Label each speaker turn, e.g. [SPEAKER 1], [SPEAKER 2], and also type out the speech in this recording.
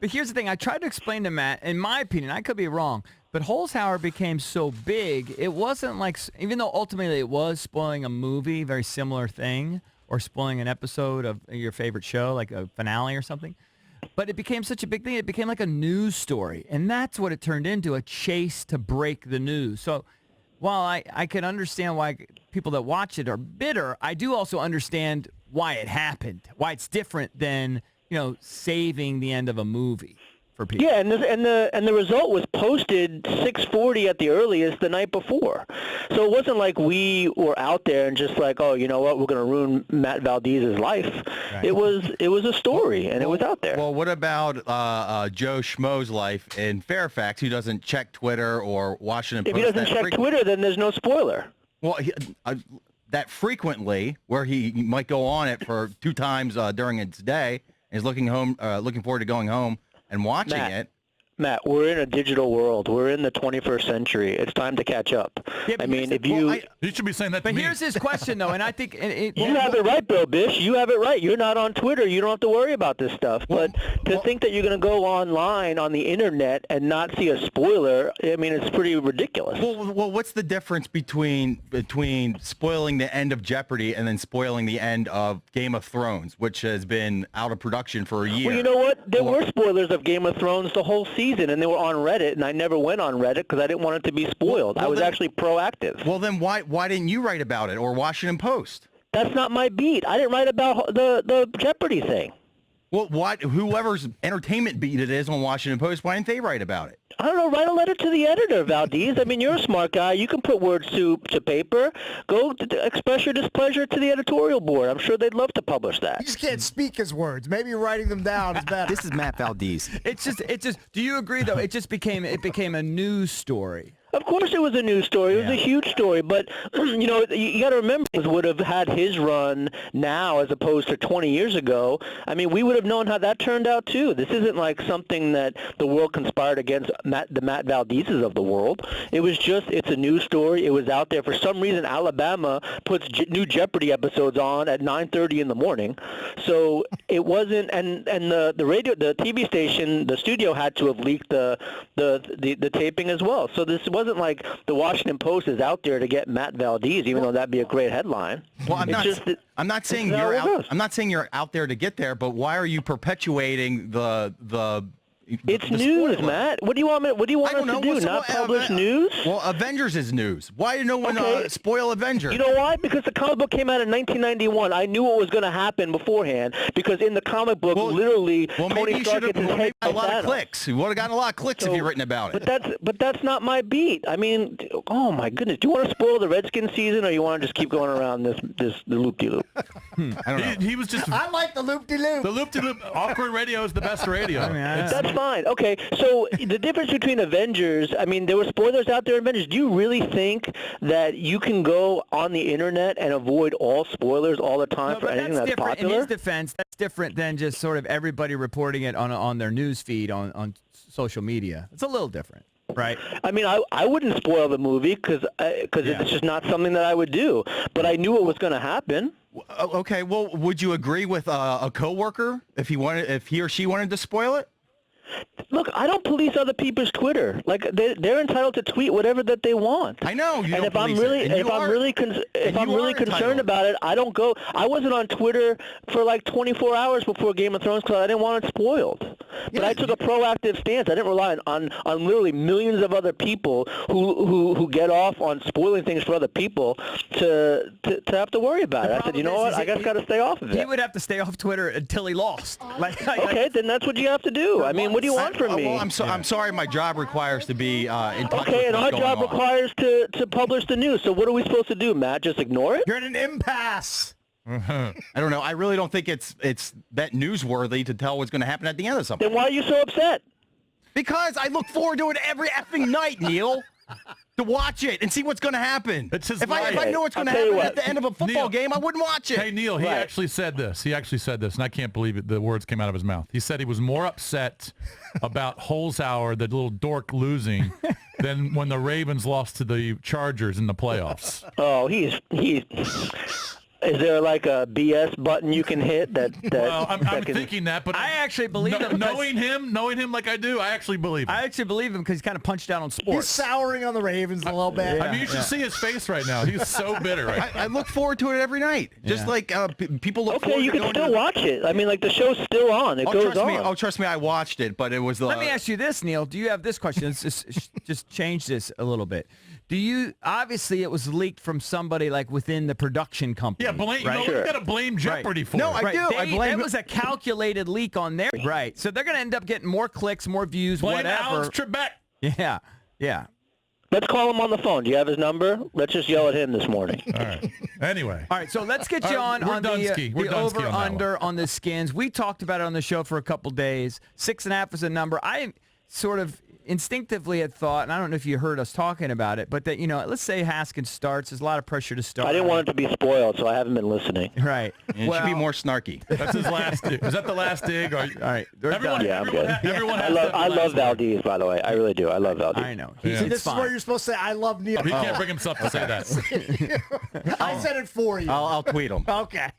[SPEAKER 1] But here's the thing. I tried to explain to Matt, in my opinion, I could be wrong, but Holzhauer became so big, it wasn't like, even though ultimately it was spoiling a movie, very similar thing, or spoiling an episode of your favorite show, like a finale or something. But it became such a big thing, it became like a news story. And that's what it turned into, a chase to break the news. So while I can understand why people that watch it are bitter, I do also understand why it happened, why it's different than, saving the end of a movie for people.
[SPEAKER 2] Yeah, and the result was posted 6:40 at the earliest the night before. So it wasn't like we were out there and just like, oh, you know what, we're going to ruin Matt Valdez's life. Right. It was a story, and it was out there.
[SPEAKER 3] Well, what about Joe Schmo's life in Fairfax, who doesn't check Twitter or Washington Post?
[SPEAKER 2] If he doesn't check Twitter, then there's no spoiler.
[SPEAKER 3] Well, that frequently, where he might go on it for 2 times during its day, is looking forward to going home and watching it.
[SPEAKER 2] Matt, we're in a digital world. We're in the 21st century. It's time to catch up. Yeah, I mean, if you...
[SPEAKER 4] you should be saying that to me.
[SPEAKER 1] But here's his question, though, and I think...
[SPEAKER 2] You have it right, Bill Bish. You have it right. You're not on Twitter. You don't have to worry about this stuff. But to think that you're going to go online on the Internet and not see a spoiler, I mean, it's pretty ridiculous.
[SPEAKER 3] Well, what's the difference between spoiling the end of Jeopardy and then spoiling the end of Game of Thrones, which has been out of production for a year?
[SPEAKER 2] Well, you know what? There were spoilers of Game of Thrones the whole season, and they were on Reddit, and I never went on Reddit because I didn't want it to be spoiled. I was actually proactive.
[SPEAKER 3] Well, then why didn't you write about it, or Washington Post?
[SPEAKER 2] That's not my beat. I didn't write about the Jeopardy thing.
[SPEAKER 3] Well, whoever's entertainment beat it is on Washington Post, why didn't they write about it?
[SPEAKER 2] I don't know. Write a letter to the editor, Valdez. I mean, you're a smart guy. You can put words to paper. Go express your displeasure to the editorial board. I'm sure they'd love to publish that.
[SPEAKER 5] You just can't speak his words. Maybe writing them down is better.
[SPEAKER 6] This is Matt Valdez.
[SPEAKER 1] It's just. Do you agree though? It became a news story.
[SPEAKER 2] Of course it was a news story. It was a huge story. But, you got to remember, would have had his run now as opposed to 20 years ago. I mean, we would have known how that turned out, too. This isn't like something that the world conspired against the Matt Valdez's of the world. It was just, it's a news story. It was out there. For some reason, Alabama puts new Jeopardy episodes on at 9:30 in the morning. So it wasn't, and the radio, the TV station, the studio had to have leaked the taping as well. So this wasn't like the Washington Post is out there to get Matt Valdez, even though that'd be a great headline.
[SPEAKER 3] Well, I'm not saying you're out there to get there, but why are you perpetuating the
[SPEAKER 2] It's news, Matt. What do you want us to do? Not publish news?
[SPEAKER 3] Well, Avengers is news. Why did no one spoil Avengers?
[SPEAKER 2] You know why? Because the comic book came out in 1991. I knew what was going to happen beforehand because in the comic book, literally, Tony Stark gets his head
[SPEAKER 3] a lot of clicks. You would have gotten a lot of clicks if you'd written about it.
[SPEAKER 2] But that's not my beat. I mean, oh my goodness. Do you want to spoil the Redskins season, or you want to just keep going around the loop-de-loop?
[SPEAKER 3] I don't know.
[SPEAKER 4] He was just.
[SPEAKER 5] I like the loop-de-loop.
[SPEAKER 4] The loop-de-loop. Awkward radio is the best radio.
[SPEAKER 1] I mean,
[SPEAKER 2] that's fine. Okay, so the difference between Avengers, I mean, there were spoilers out there in Avengers. Do you really think that you can go on the Internet and avoid all spoilers all the time for anything that's popular?
[SPEAKER 1] In his defense, that's different than just sort of everybody reporting it on their news feed on social media. It's a little different. Right.
[SPEAKER 2] I mean, I wouldn't spoil the movie because it's just not something that I would do. But I knew it was going to happen.
[SPEAKER 3] Okay. Well, would you agree with a coworker if he or she wanted to spoil it?
[SPEAKER 2] Look, I don't police other people's Twitter. Like they're entitled to tweet whatever that they want.
[SPEAKER 3] I know.
[SPEAKER 2] And if I'm really concerned about it, I don't go. I wasn't on Twitter for like 24 hours before Game of Thrones because I didn't want it spoiled. But I took a proactive stance. I didn't rely on literally millions of other people who get off on spoiling things for other people to have to worry about it. I said, you know what? I just got to stay off of it.
[SPEAKER 1] He would have to stay off Twitter until he lost.
[SPEAKER 2] Okay, then that's what you have to do. I mean, what do you want from me?
[SPEAKER 3] Well, I'm sorry. My job requires to be in touch with
[SPEAKER 2] and our job requires to publish the news. So what are we supposed to do, Matt? Just ignore it?
[SPEAKER 5] You're in an impasse.
[SPEAKER 3] I don't know. I really don't think it's that newsworthy to tell what's going to happen at the end of something.
[SPEAKER 2] Then why are you so upset?
[SPEAKER 3] Because I look forward to it every effing night, Neil. To watch it and see what's going to happen. If I know what's going to happen at the end of a football game, I wouldn't watch it.
[SPEAKER 4] Hey, Neil, he actually said this. And I can't believe it. The words came out of his mouth. He said he was more upset about Holzhauer, the little dork, losing than when the Ravens lost to the Chargers in the playoffs.
[SPEAKER 2] Oh, he's Is there like a BS button you can hit that?
[SPEAKER 4] Well, I'm
[SPEAKER 2] that can...
[SPEAKER 4] thinking that, but
[SPEAKER 1] I actually believe him.
[SPEAKER 4] Knowing him like I do, I actually believe him.
[SPEAKER 1] I actually believe him because he's kind of punched out on
[SPEAKER 5] He's
[SPEAKER 1] sports.
[SPEAKER 5] souring on the Ravens a little bit.
[SPEAKER 4] I mean, you should see his face right now. He's so bitter right now.
[SPEAKER 3] I look forward to it every night. Just like people look
[SPEAKER 2] Okay,
[SPEAKER 3] forward
[SPEAKER 2] you
[SPEAKER 3] to
[SPEAKER 2] can
[SPEAKER 3] going
[SPEAKER 2] still
[SPEAKER 3] to the...
[SPEAKER 2] watch it. I mean, like the show's still on. It goes on.
[SPEAKER 3] Trust me, I watched it, but it was the...
[SPEAKER 1] Let me ask you this, Neil. Do you have this question? Let's just change this a little bit. Do you, obviously it was leaked from somebody like within the production company.
[SPEAKER 4] Yeah, blame.
[SPEAKER 1] right?
[SPEAKER 4] You got to blame Jeopardy for
[SPEAKER 3] No,
[SPEAKER 4] it.
[SPEAKER 3] I
[SPEAKER 1] Right.
[SPEAKER 3] do. I blame...
[SPEAKER 1] It was a calculated leak on their right. So they're going to end up getting more clicks, more views,
[SPEAKER 4] Blame
[SPEAKER 1] whatever.
[SPEAKER 4] Alex Trebek.
[SPEAKER 1] Yeah, yeah.
[SPEAKER 2] Let's call him on the phone. Do you have his number? Let's just yell at him this morning.
[SPEAKER 4] All right. Anyway.
[SPEAKER 1] All right, so let's get you
[SPEAKER 4] All right,
[SPEAKER 1] on
[SPEAKER 4] we're
[SPEAKER 1] the
[SPEAKER 4] Dunsky. We're Dunsky on that
[SPEAKER 1] over-under on the skins. We talked about it on the show for a couple days. 6.5 is a number. I sort of instinctively had thought, and I don't know if you heard us talking about it, but that, let's say Haskins starts. There's a lot of pressure to start.
[SPEAKER 2] I didn't want it to be spoiled, so I haven't been listening.
[SPEAKER 1] Right.
[SPEAKER 3] It should be more snarky.
[SPEAKER 4] That's his last dig. Is that the last dig? All
[SPEAKER 1] right.
[SPEAKER 4] Everyone,
[SPEAKER 2] Yeah, I'm good.
[SPEAKER 4] everyone
[SPEAKER 2] I
[SPEAKER 4] has
[SPEAKER 2] love
[SPEAKER 4] that last
[SPEAKER 2] Valdez, by the way. I really do. I love Valdez.
[SPEAKER 1] I know.
[SPEAKER 4] Yeah.
[SPEAKER 5] See,
[SPEAKER 1] It's
[SPEAKER 5] this is
[SPEAKER 1] fine.
[SPEAKER 5] where you're supposed to say, I love Neil.
[SPEAKER 4] He can't bring himself to say that.
[SPEAKER 5] I said it for you.
[SPEAKER 3] I'll tweet him.
[SPEAKER 5] Okay.